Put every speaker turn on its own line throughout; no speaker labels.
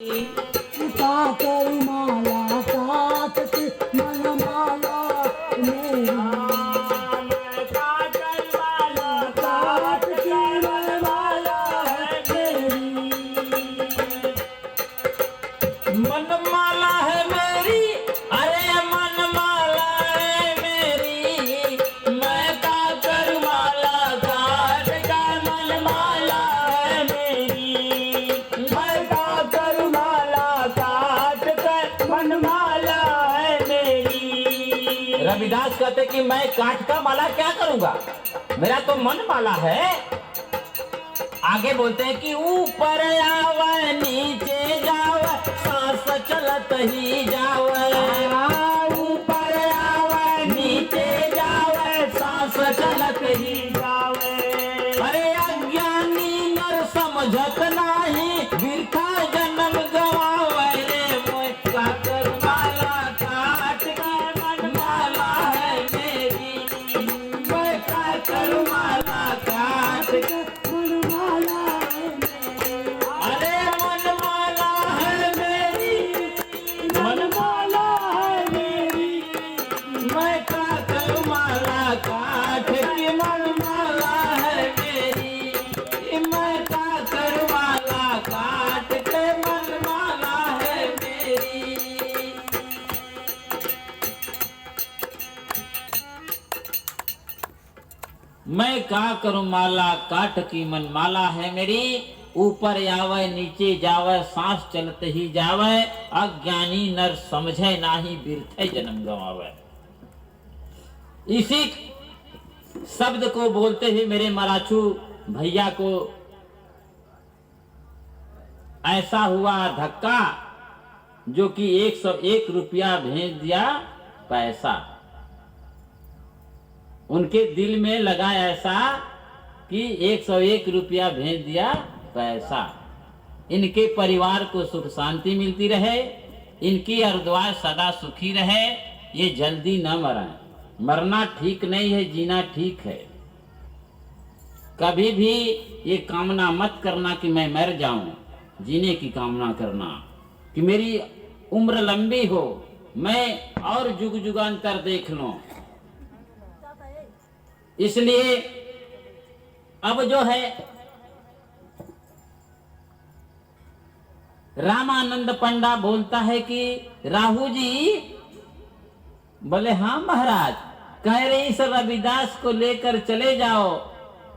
काकर माला काट के मन माला मेरी काकर माला काट के मन माला मेरी
मनमाला है मेरी, अरे मनमाला है मेरी, मैं काकर माला काट का मनमाला है मेरी,
मैं काकर माला काट के मन माला है मेरी।
रविदास कहते कि मैं काट का माला क्या करूंगा, मेरा तो मन माला है। आगे बोलते हैं कि ऊपर आवे नीचे जावे सांस चलत ही जावे,
ऊपर आवे
नीचे जावे सांस चलत ही
जावे।
अरे अज्ञानी नर समझत नाही बिरथा जन्म गवावे रे मोय काकर माला काट के मन माला है मेरी, मैं काकर माला काट के
मन माला है मेरी।
अरे मन माला है मेरी,
मन माला है मेरी।
मैं काकर माला काट के मन माला है मेरी, मैं काकर माला काट के मन माला है मेरी। मैं का करूं माला काट की मन माला है मेरी, ऊपर आवे नीचे जावे सांस चलते ही जावे, अज्ञानी नर समझे नाही बिरथे जन्म गवावे। इसी शब्द को बोलते ही मेरे मराठू भैया को ऐसा हुआ धक्का जो कि 101 रुपया भेज दिया पैसा। उनके दिल में लगा ऐसा कि 101 रुपया भेज दिया पैसा। इनके परिवार को सुख शांति मिलती रहे, इनकी अर्द्वार सदा सुखी रहे, ये जल्दी न मरें। मरना ठीक नहीं है, जीना ठीक है। कभी भी ये कामना मत करना कि मैं मर जाऊं, जीने की कामना करना कि मेरी उम्र लंबी हो, मैं और जुग जुगांतर देख लूं। इसलिए अब जो है रामानंद पंडा बोलता है कि राहु जी, बोले हाँ महाराज, कह रही सर रविदास को लेकर चले जाओ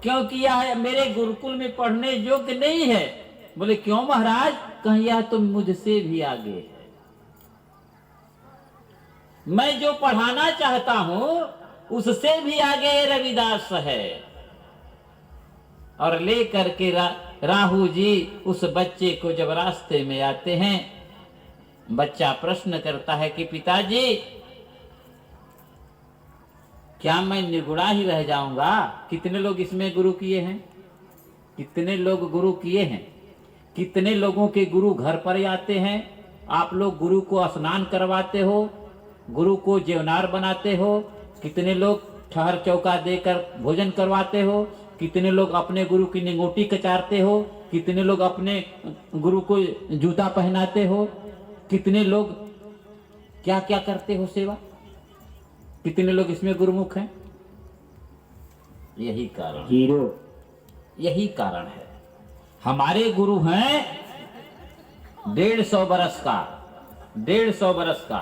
क्योंकि यह मेरे गुरुकुल में पढ़ने योग्य नहीं है। बोले क्यों महाराज, कहीं यह तो मुझसे भी आगे है। मैं जो पढ़ाना चाहता हूं उससे भी आगे रविदास है। और ले करके राहु जी उस बच्चे को जब रास्ते में आते हैं, बच्चा प्रश्न करता है कि पिताजी, क्या मैं निगुड़ा ही रह जाऊंगा? कितने लोग इसमें गुरु किए हैं? कितने लोग गुरु किए हैं? कितने लोगों के गुरु घर पर आते हैं? आप लोग गुरु को स्नान करवाते हो, गुरु को जेवनार बनाते हो, कितने लोग ठहर चौका देकर भोजन करवाते हो, कितने लोग अपने गुरु की निंगोटी कचारते हो, कितने लोग अपने गुरु को जूता पहनाते हो, कितने लोग क्या क्या करते हो सेवा, कितने लोग इसमें गुरुमुख हैं? यही कारण,
हीरो,
यही कारण है। हमारे गुरु हैं 150 बरस का, 150 बरस का,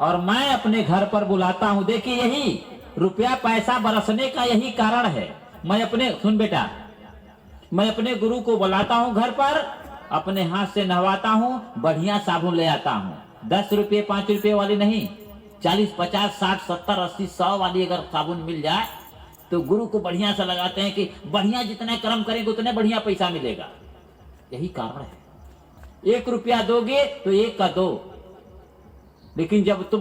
और मैं अपने घर पर बुलाता हूं। देखिए यही रुपया पैसा बरसने का यही कारण है। मैं अपने, सुन बेटा, मैं अपने गुरु को बुलाता हूं घर पर, अपने हाथ से नहवाता हूं, बढ़िया साबुन ले आता हूं। 10 रुपये 5 रुपये वाली नहीं, 40 50 60 70 80 100 वाली अगर साबुन मिल जाए तो गुरु को बढ़िया से लगाते हैं कि बढ़िया जितने कर्म करेंगे उतने बढ़िया पैसा मिलेगा। यही कारण है। 1 रुपया दोगे तो 1 का 2। लेकिन जब तुम,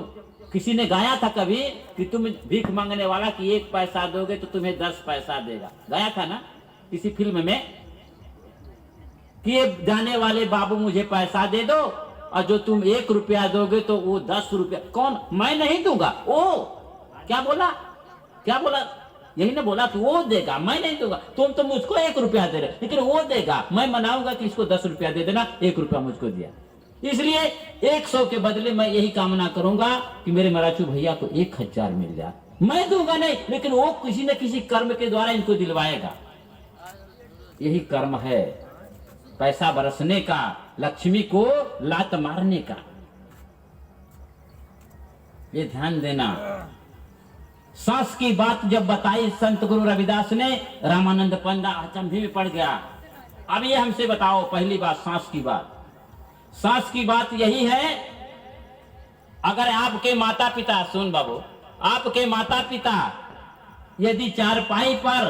किसी ने गाया था कभी कि तुम भीख मांगने वाला कि 1 पैसा दोगे तो तुम्हें 10 पैसा देगा, गाया था ना किसी फिल्म में कि ये जाने वाले बाबू मुझे पैसा दे दो और जो तुम 1 रुपया दोगे तो वो 10 रुपया। कौन? मैं नहीं दूंगा। ओ क्या बोला, क्या बोला? यही ना बोला कि वो देगा, मैं नहीं दूंगा। तुम तो मुझको 1 रुपया दे रहे, लेकिन वो देगा। मैं मनाऊंगा कि इसको 10 रुपया दे देना, 1 रुपया मुझको दिया। इसलिए 100 के बदले मैं यही कामना करूंगा कि मेरे मराचू भैया को 1000 मिल जाए। मैं दूंगा नहीं, लेकिन वो किसी न किसी कर्म के द्वारा इनको दिलवाएगा। यही कर्म है पैसा बरसने का, लक्ष्मी को लात मारने का। ये ध्यान देना। सांस की बात जब बताई संत गुरु रविदास ने, रामानंद पंडा अचंभे में पड़ गया। अब ये हमसे बताओ, पहली बात सांस की बात। सांस की बात यही है, अगर आपके माता पिता, सुन बाबू, आपके माता पिता यदि चारपाई पर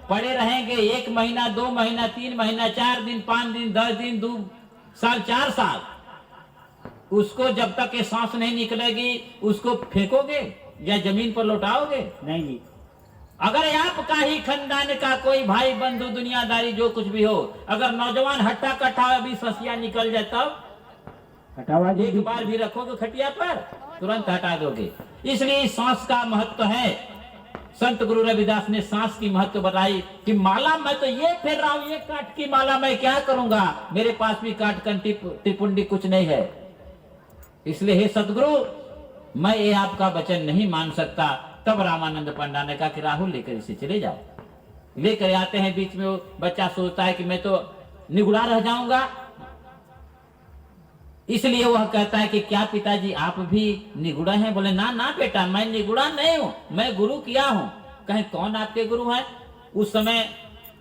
पड़े रहेंगे 1 महीना, 2 महीना, 3 महीना, 4 दिन, 5 दिन, 10 दिन, 2 साल, 4 साल, उसको जब तक ये सांस नहीं निकलेगी उसको फेंकोगे या जमीन पर लौटाओगे?
नहीं जी।
अगर आपका ही खानदान का कोई भाई बंधु दुनियादारी जो कुछ भी हो, अगर नौजवान हट्टा कट्टा अभी ससिया निकल जाए तब
हटावा जी।
एक बार भी रखोगे खटिया पर, तुरंत हटा दोगे। इसलिए सांस का महत्व है। संत गुरु रविदास ने सांस की महत्व बताई कि माला मैं तो ये फेर रहा हूं, ये काट की माला मैं क्या करूंगा, मेरे पास भी काट कंटी टिपुंडी कुछ नहीं है। इसलिए हे सदगुरु, मैं ये आपका वचन नहीं मान सकता। तब रामानंद पंडा ने कहा कि राहुल लेकर इसे चले जाओ। लेकर आते हैं, बीच में वो बच्चा सोचता है कि मैं तो निगुड़ा रह जाऊंगा, इसलिए वह कहता है कि क्या पिताजी आप भी निगुड़ा हैं? बोले ना ना बेटा, मैं निगुड़ा नहीं हूं, मैं गुरु किया हूं। कहें कौन आपके गुरु हैं? उस समय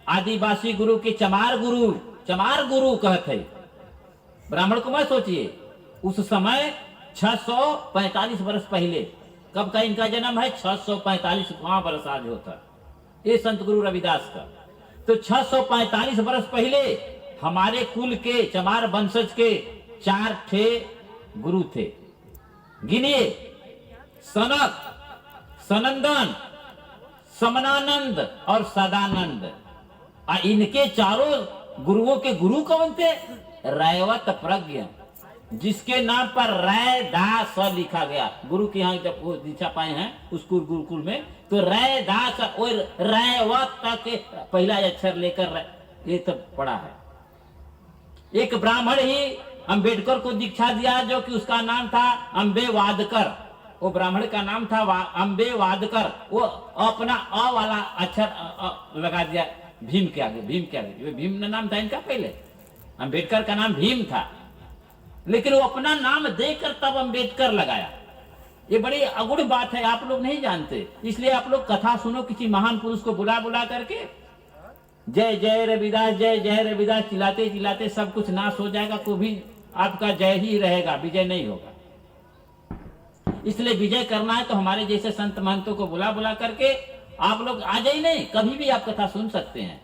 आदिवासी गुरु के चमार गुरु कहते। ब्राह्मण को मत सोचिए, उस समय 645 वर्ष पहले, कब का इनका जन्म है? 645 वर्ष आज होता ये संत गुरु रविदास का। तो 645 वर्ष पहले हमारे कुल के, चमार वंशज के 4 ठे गुरु थे। गिनिए, सनक, सनंदन, समनानंद और सदानंद। इनके चारों गुरुओं के गुरु कौन थे? रैवत प्रज्ञ, जिसके नाम पर रै दा स लिखा गया। गुरु के यहाँ जब वो दीक्षा पाए हैं उस गुरुकुल में, तो रै दा स और रैवत के पहला अक्षर लेकर ये तब पढ़ा है। एक ब्राह्मण ही अंबेडकर को दीक्षा दिया, जो कि उसका नाम था अंबे वादकर। वो ब्राह्मण का नाम था अंबे वादकर। वो अपना अ वाला अक्षर लगा दिया भीम के आगे। भीम नाम था इनका पहले। अंबेडकर का नाम भीम था, लेकिन वो अपना नाम देकर तब अंबेडकर लगाया। ये बड़ी अगुड़ बात है, आप लोग नहीं जानते। इसलिए आप लोग कथा सुनो, किसी महान पुरुष को बुला बुला करके जय जय रविदास, जय जय रविदास चिल्लाते चिल्लाते सब कुछ नाश हो जाएगा, तो भी आपका जय ही रहेगा, विजय नहीं होगा। इसलिए विजय करना है तो हमारे जैसे संत महंतों को बुला बुला करके आप लोग आ जाइए। नहीं, कभी भी आप कथा सुन सकते हैं।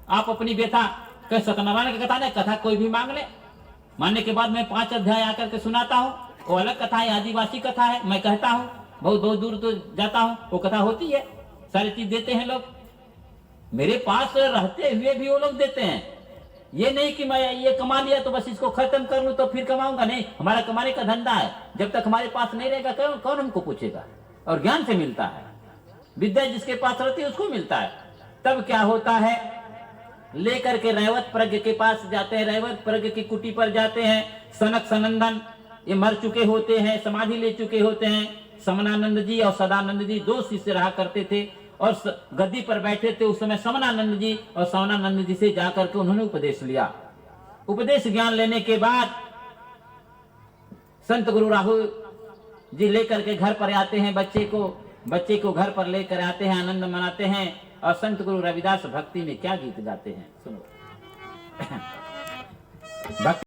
आप अपनी व्यथा, सत्यनारायण की कथा नहीं, कथा कोई भी मांग ले, मानने के बाद मैं 5 अध्याय आकर के सुनाता हूँ। वो अलग कथा है, आदिवासी कथा है, मैं कहता हूँ, बहुत दूर तो जाता हूँ, वो कथा होती है, सारी चीज देते हैं लोग। मेरे पास रहते हुए भी वो लोग देते हैं। ये नहीं कि मैं ये कमा लिया तो बस इसको खत्म कर लूं तो फिर कमाऊंगा, नहीं। हमारा कमाने का धंधा है, जब तक हमारे पास नहीं रहेगा कौन हमको पूछेगा। और ज्ञान से मिलता है, विद्या जिसके पास रहती है उसको मिलता है। तब क्या होता है, लेकर के रैवत प्रज्ञ के पास जाते हैं, रैवत प्रज्ञ की कुटी पर जाते हैं। सनक सनंदन ये मर चुके होते हैं, समाधि ले चुके होते हैं। समनानंद जी और सदानंद जी 2 शिष्य रहा करते थे और गद्दी पर बैठे थे। उस समय समनानंद जी और सवनानंद जी से जाकर के उन्होंने उपदेश लिया। उपदेश ज्ञान लेने के बाद संत गुरु राहुल जी लेकर के घर पर आते हैं, बच्चे को घर पर लेकर आते हैं, आनंद मनाते हैं। और संत गुरु रविदास भक्ति में क्या गीत गाते हैं, सुनो। भक्ति